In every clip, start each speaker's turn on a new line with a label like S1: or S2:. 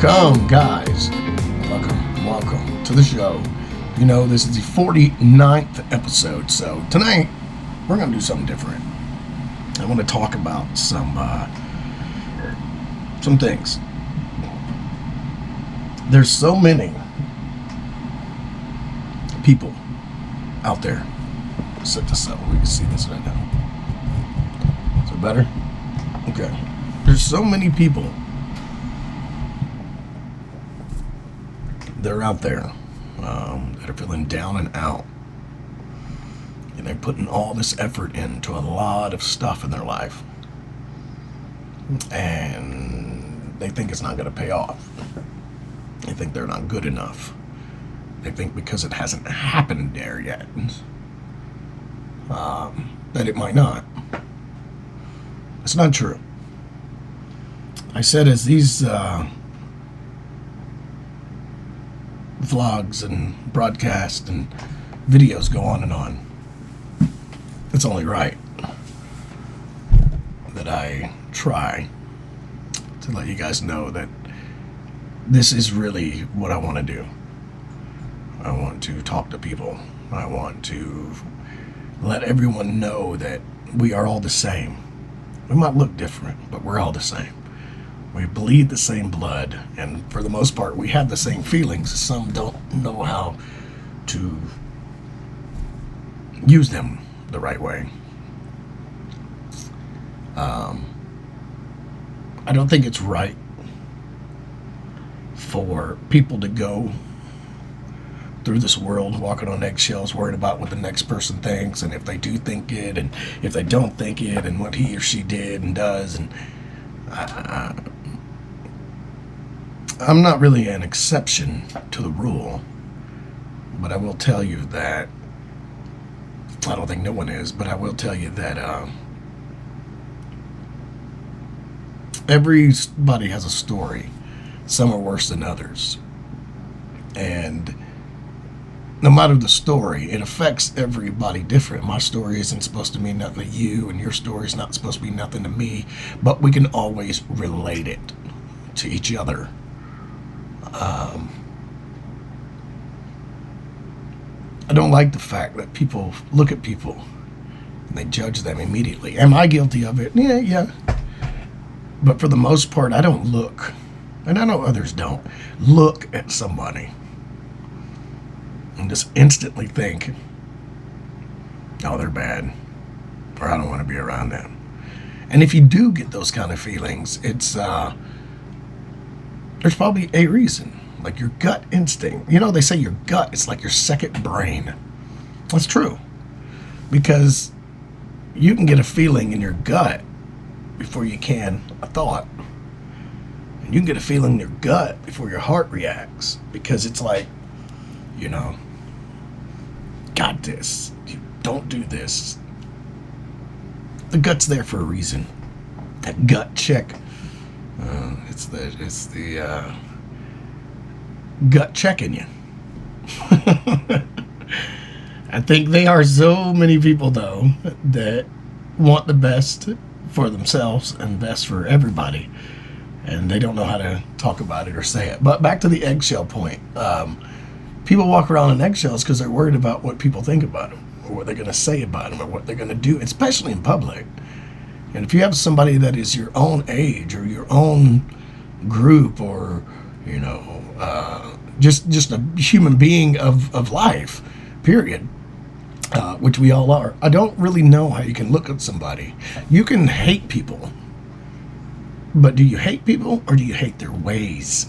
S1: Welcome, guys. Welcome to the show. You know, this is the 49th episode, so tonight we're going to do something different. I want to talk about some things. There's so many people out there. Set this up. We can see this right now. Is it better? Okay. There's so many people that are out there that are feeling down and out. And they're putting all this effort into a lot of stuff in their life. And they think it's not going to pay off. They think they're not good enough. They think because it hasn't happened there yet, that it might not. It's not true. I said as these vlogs and broadcasts and videos go on and on, it's only right that I try to let you guys know that this is really what I want to do. I want to talk to people. I want to let everyone know that we are all the same. We might look different, but we're all the same. We bleed the same blood, and for the most part, we have the same feelings. Some don't know how to use them the right way. I don't think it's right for people to go through this world walking on eggshells, worried about what the next person thinks, and if they do think it, and if they don't think it, and what he or she did and does. And I'm not really an exception to the rule, but I will tell you that, I don't think no one is, but I will tell you that everybody has a story. Some are worse than others. And no matter the story, it affects everybody different. My story isn't supposed to mean nothing to you, and your story is not supposed to be nothing to me, but we can always relate it to each other. I don't like the fact that people look at people and they judge them immediately. Am I guilty of it? Yeah. But for the most part, I don't look, and I know others don't, look at somebody and just instantly think, oh, they're bad, or I don't want to be around them. And if you do get those kind of feelings, it's there's probably a reason. Like your gut instinct. You know, they say your gut is like your second brain. That's true. Because you can get a feeling in your gut before you can a thought. And you can get a feeling in your gut before your heart reacts. Because it's like, you know, got this. You don't do this. The gut's there for a reason. That gut check. It's the gut checking you. I think they are so many people, though, that want the best for themselves and best for everybody, and they don't know how to talk about it or say it. But back to the eggshell point. People walk around in eggshells because they're worried about what people think about them, or what they're going to say about them, or what they're going to do, especially in public. And if you have somebody that is your own age or your own group, or you know, just a human being of life, period, which we all are. I don't really know how you can look at somebody. You can hate people, but do you hate people or do you hate their ways?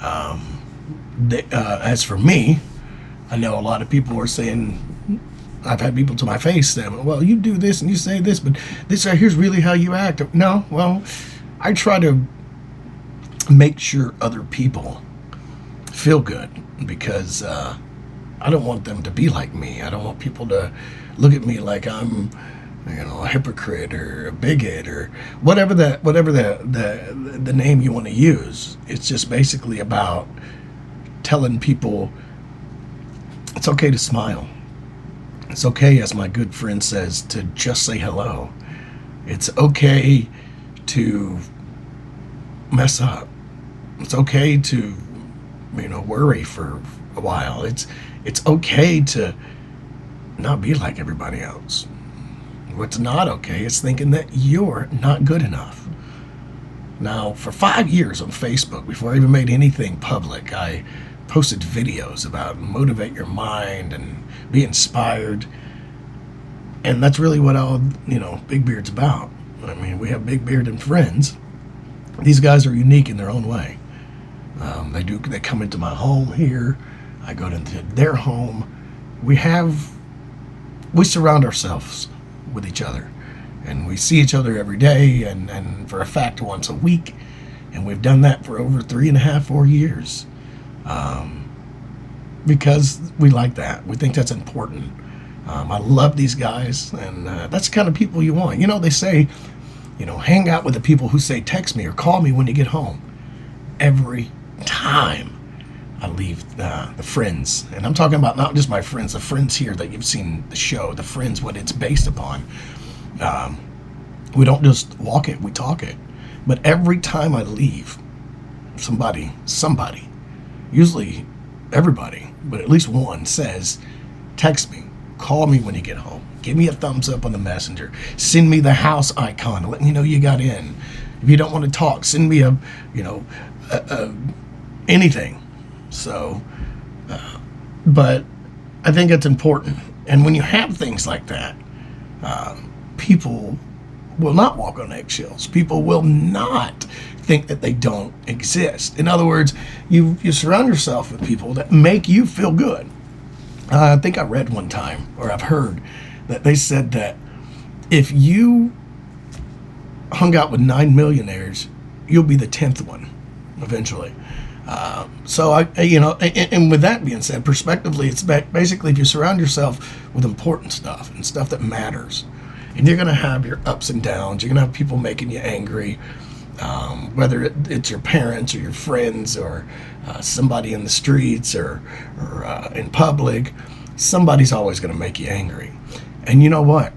S1: As for me, I know a lot of people are saying, I've had people to my face saying, well, you do this and you say this, but this right here's really how you act. No, well, I try to make sure other people feel good, because I don't want them to be like me. I don't want people to look at me like I'm, you know, a hypocrite or a bigot or whatever the name you want to use. It's just basically about telling people it's okay to smile. It's okay, as my good friend says, to just say hello. It's okay to mess up. It's okay to, worry for a while. It's okay to not be like everybody else. What's not okay is thinking that you're not good enough. Now, for 5 years on Facebook, before I even made anything public, I posted videos about motivate your mind and be inspired. And that's really what all, Big Beard's about. I mean, we have Big Beard and FRIENDz. These guys are unique in their own way. They come into my home here. I go into their home. We surround ourselves with each other, and we see each other every day, and for a fact once a week, and we've done that for over 3.5, 4 years, because we like that. We think that's important. I love these guys, and that's the kind of people you want. They say, hang out with the people who say text me or call me when you get home. Every time I leave the FRIENDz, and I'm talking about not just my friends, the friends here that you've seen the show, the FRIENDz, what it's based upon. We don't just walk it, we talk it. But every time I leave, somebody, usually everybody, but at least one says, text me, call me when you get home, give me a thumbs up on the messenger, send me the house icon, let me know you got in. If you don't want to talk, send me anything. So, but I think it's important. And when you have things like that, people will not walk on eggshells. People will not think that they don't exist. In other words, you surround yourself with people that make you feel good. I think I read one time, or I've heard, that they said that if you hung out with 9 millionaires, you'll be the 10th one eventually. So and with that being said, prospectively, it's basically if you surround yourself with important stuff and stuff that matters, and you're going to have your ups and downs. You're going to have people making you angry, whether it's your parents or your friends or somebody in the streets or in public. Somebody's always going to make you angry. And you know what?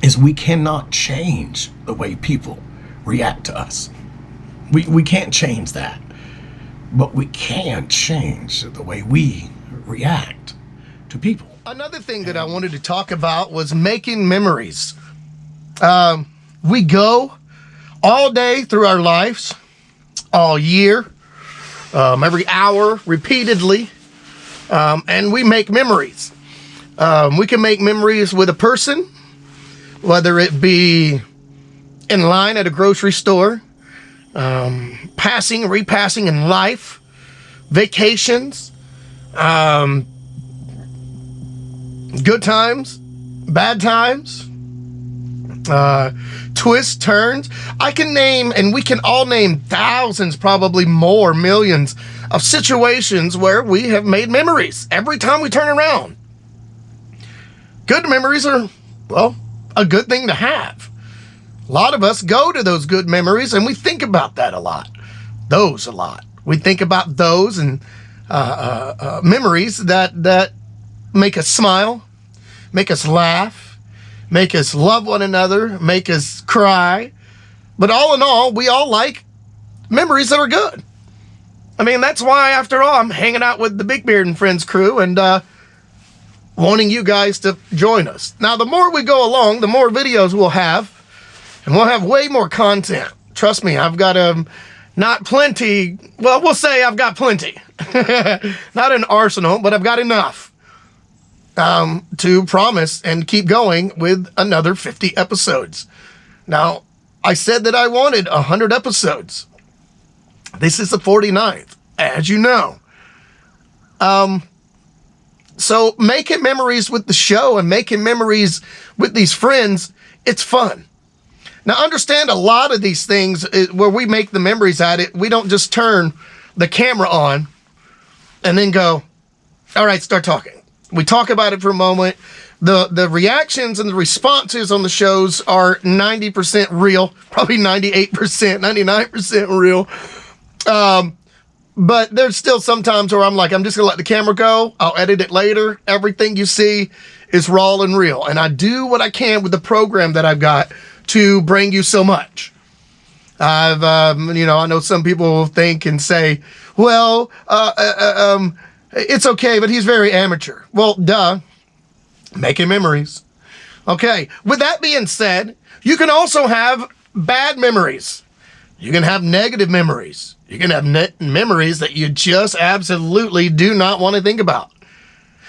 S1: Is we cannot change the way people react to us. We can't change that. But we can change the way we react to people. Another thing that I wanted to talk about was making memories. We go all day through our lives, all year, every hour, repeatedly, and we make memories. We can make memories with a person, whether it be in line at a grocery store, passing, repassing in life, vacations, good times, bad times, twists, turns. I can name, and we can all name thousands, probably more, millions of situations where we have made memories every time we turn around. Good memories are, well, a good thing to have. A lot of us go to those good memories and we think about that a lot. Those a lot. We think about those and memories that make us smile, make us laugh, make us love one another, make us cry. But all in all, we all like memories that are good. I mean, that's why, after all, I'm hanging out with the Big Beard and FRIENDz crew and wanting you guys to join us. Now, the more we go along, the more videos we'll have. And we'll have way more content. Trust me, I've got not plenty. Well, we'll say I've got plenty. Not an arsenal, but I've got enough to promise and keep going with another 50 episodes. Now, I said that I wanted 100 episodes. This is the 49th, as you know. So making memories with the show and making memories with these friends, it's fun. Now, understand, a lot of these things where we make the memories at it, we don't just turn the camera on and then go, all right, start talking. We talk about it for a moment. The reactions and the responses on the shows are 90% real, probably 98%, 99% real. But there's still sometimes where I'm like, I'm just going to let the camera go. I'll edit it later. Everything you see is raw and real. And I do what I can with the program that I've got to bring you so much.
S2: I know some people think and say, well, it's okay, but he's very amateur. Well, duh, making memories. Okay, with that being said, you can also have bad memories. You can have negative memories. You can have memories that you just absolutely do not want to think about.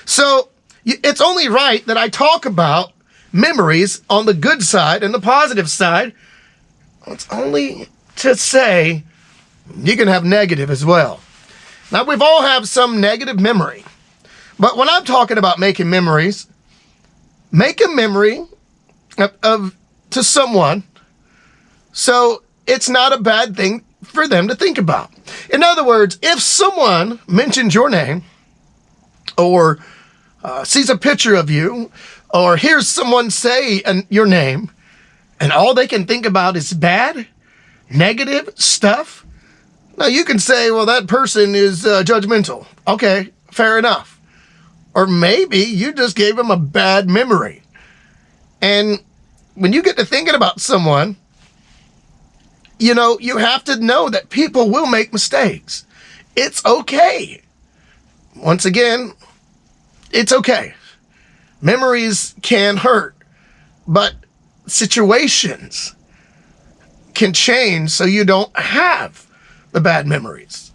S2: So it's only right that I talk about memories on the good side and the positive side. It's only to say you can have negative as well. Now, we've all have some negative memory. But when I'm talking about making memories, make a memory to someone so it's not a bad thing for them to think about. In other words, if someone mentions your name or sees a picture of you or hears someone say your name and all they can think about is bad, negative stuff, now you can say, well, that person is judgmental. Okay, fair enough. Or maybe you just gave them a bad memory. And when you get to thinking about someone, you have to know that people will make mistakes. It's okay. Once again, it's okay. Memories can hurt, but situations can change so you don't have the bad memories.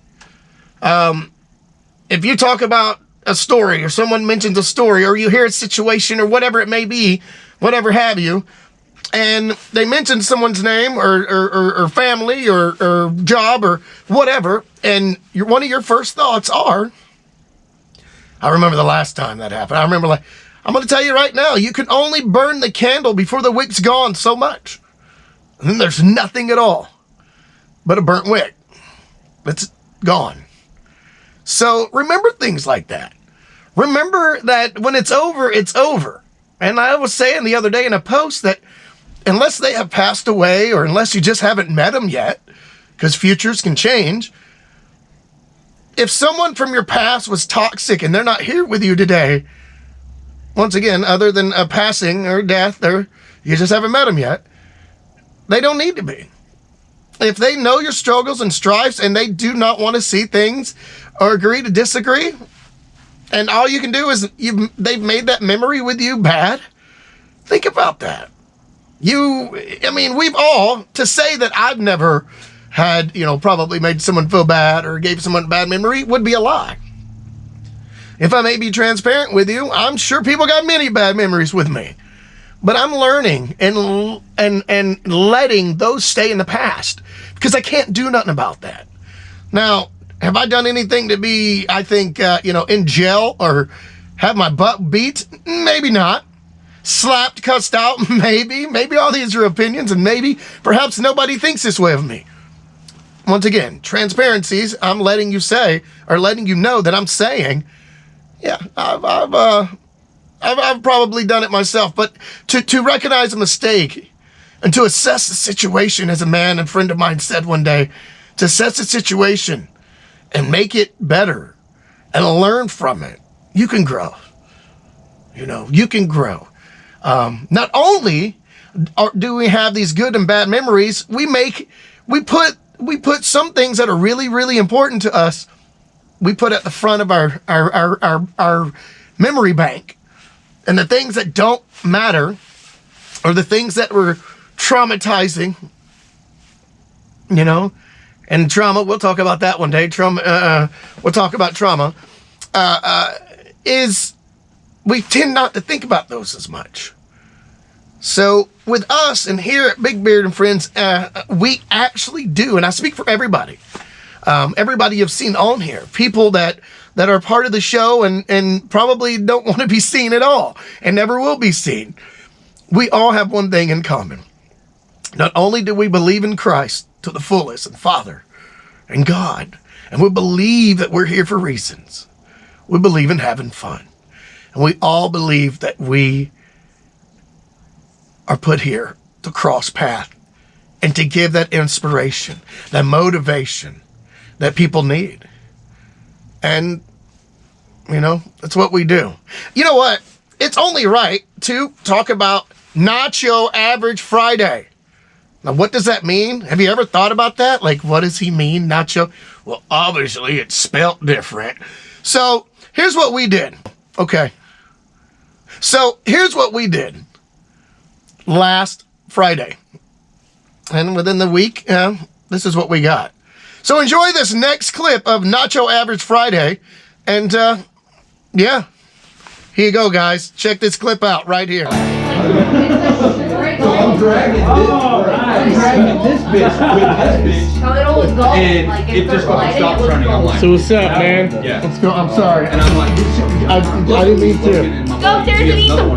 S2: If you talk about a story or someone mentions a story or you hear a situation or whatever it may be, whatever have you, and they mention someone's name or family or job or whatever, and one of your first thoughts are, I remember the last time that happened. I'm going to tell you right now, you can only burn the candle before the wick's gone so much. And then there's nothing at all but a burnt wick. It's gone. So remember things like that. Remember that when it's over, it's over. And I was saying the other day in a post that unless they have passed away or unless you just haven't met them yet, because futures can change, if someone from your past was toxic and they're not here with you today, once again, other than a passing or death, or you just haven't met them yet, they don't need to be. If they know your struggles and strifes and they do not want to see things or agree to disagree, and all you can do is they've made that memory with you bad, think about that. We've all, to say that I've never had, probably made someone feel bad or gave someone a bad memory would be a lie. If I may be transparent with you, I'm sure people got many bad memories with me. But I'm learning and letting those stay in the past because I can't do nothing about that. Now, have I done anything to be, I think, in jail or have my butt beat? Maybe not. Slapped, cussed out? Maybe. Maybe all these are opinions and maybe perhaps nobody thinks this way of me. Once again, transparencies, I'm letting you know that I'm saying, yeah, I've probably done it myself, but to recognize a mistake and to assess the situation, as a man and friend of mine said one day, to assess the situation and make it better and learn from it, you can grow. You can grow. Not only do we have these good and bad memories, we put some things that are really, really important to us, we put at the front of our memory bank. And the things that don't matter, or the things that were traumatizing, and trauma, we'll talk about that one day. We'll talk about trauma, is we tend not to think about those as much. So with us and here at Big Beard and Friends, we actually do, and I speak for everybody. Everybody you've seen on here, people that are part of the show and probably don't want to be seen at all and never will be seen. We all have one thing in common. Not only do we believe in Christ to the fullest and Father and God, and we believe that we're here for reasons. We believe in having fun. And we all believe that we are put here to cross path and to give that inspiration, that motivation that people need. And, that's what we do. You know what? It's only right to talk about Nacho Average Friday. Now, what does that mean? Have you ever thought about that? Like, what does he mean, Nacho? Well, obviously, it's spelt different. So, here's what we did. Okay. So, here's what we did last Friday. And within the week, this is what we got. So, enjoy this next clip of Nacho Average Friday. And, yeah. Here you go, guys. Check this clip out right here.
S3: So I'm dragging this bitch with this bitch, and it just fucking stops running. I'm like,
S1: So what's up, man?
S3: yeah.
S2: Let's go. I'm sorry.
S3: And I'm like,
S2: I didn't mean to.
S4: Go upstairs and eat some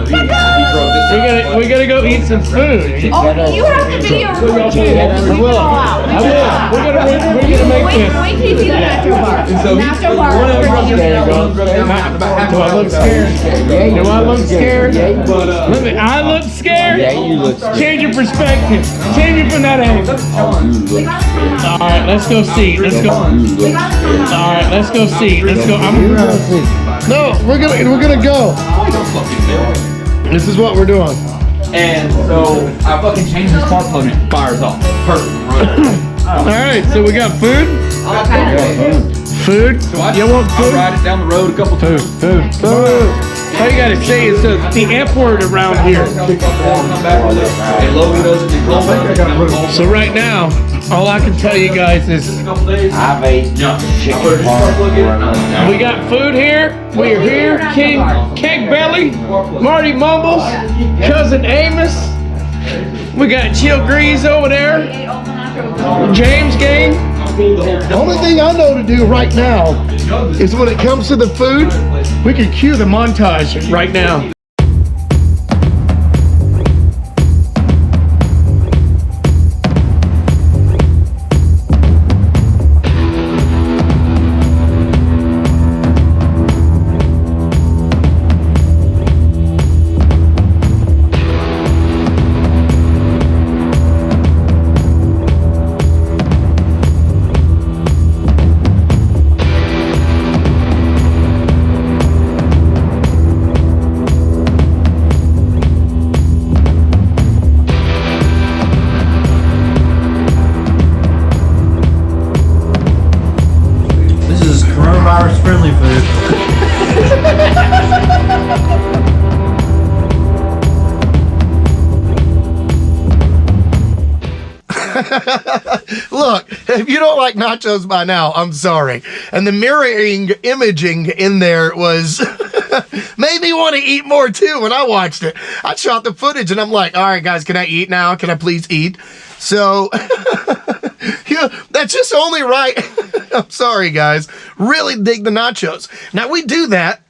S1: We gotta go eat some food.
S4: Oh, you have to video record too.
S1: I will. We're gonna make this.
S4: Wait till you see the nacho bar.
S3: And so
S4: Nacho bar.
S1: There you go. Do I look scared? Do I look scared? I look scared?
S5: Yeah, you look scared.
S1: Change your perspective. Change it from that angle. Alright, let's go see. Let's go. Alright, let's go see. Let's go. No, we're gonna go. This is what we're doing.
S3: And so I fucking changed this car plug and it fires off. Perfect.
S1: Alright, so we got food. Food?
S3: So I
S1: You want
S3: I'll
S1: food?
S3: ride it down the road a couple times.
S1: Food. All you gotta say is the F word around here.
S3: Come back with it. And Logan does it.
S1: So right now, all I can tell you guys is
S5: I've ate chicken parm.
S1: we got food here. We are here. King Keg Belly, Marty Mumbles, Cousin Amos. We got Chill Grease over there. James Gang. The only thing I know to do right now is when it comes to the food, we can cue the montage right now.
S5: This is coronavirus friendly food.
S2: Look, if you don't like nachos by now, I'm sorry. And the mirroring imaging in there was made me want to eat more too when I watched it. I shot the footage and I'm like, all right, guys, can I eat now? Can I please eat? So, yeah, that's just only right. I'm sorry, guys. Really dig the nachos. Now, we do that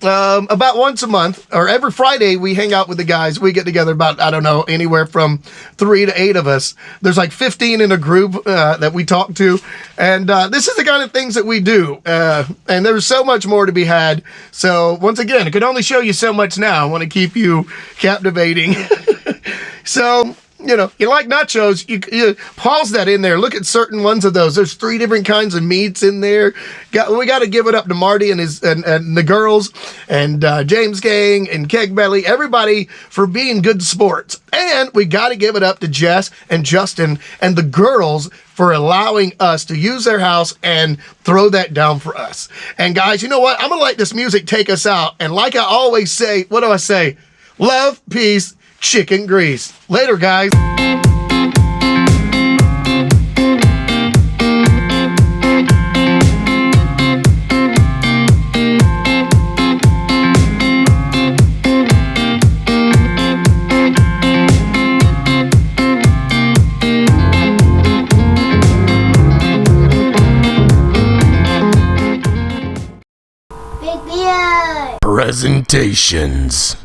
S2: about once a month, or every Friday we hang out with the guys. We get together about, I don't know, anywhere from 3 to 8 of us. There's like 15 in a group that we talk to. And this is the kind of things that we do. And there's so much more to be had. So once again, I can only show you so much now. I want to keep you captivating. So, you know, you like nachos, you pause that in there. Look at certain ones of those. There's 3 different kinds of meats in there. We got to give it up to Marty and his and the girls and James Gang and Keg Belly, everybody for being good sports. And we got to give it up to Jess and Justin and the girls for allowing us to use their house and throw that down for us. And guys, you know what? I'm going to let this music take us out. And like I always say, what do I say? Love, peace, chicken grease. Later, guys.
S6: Big Beard.
S2: Presentations.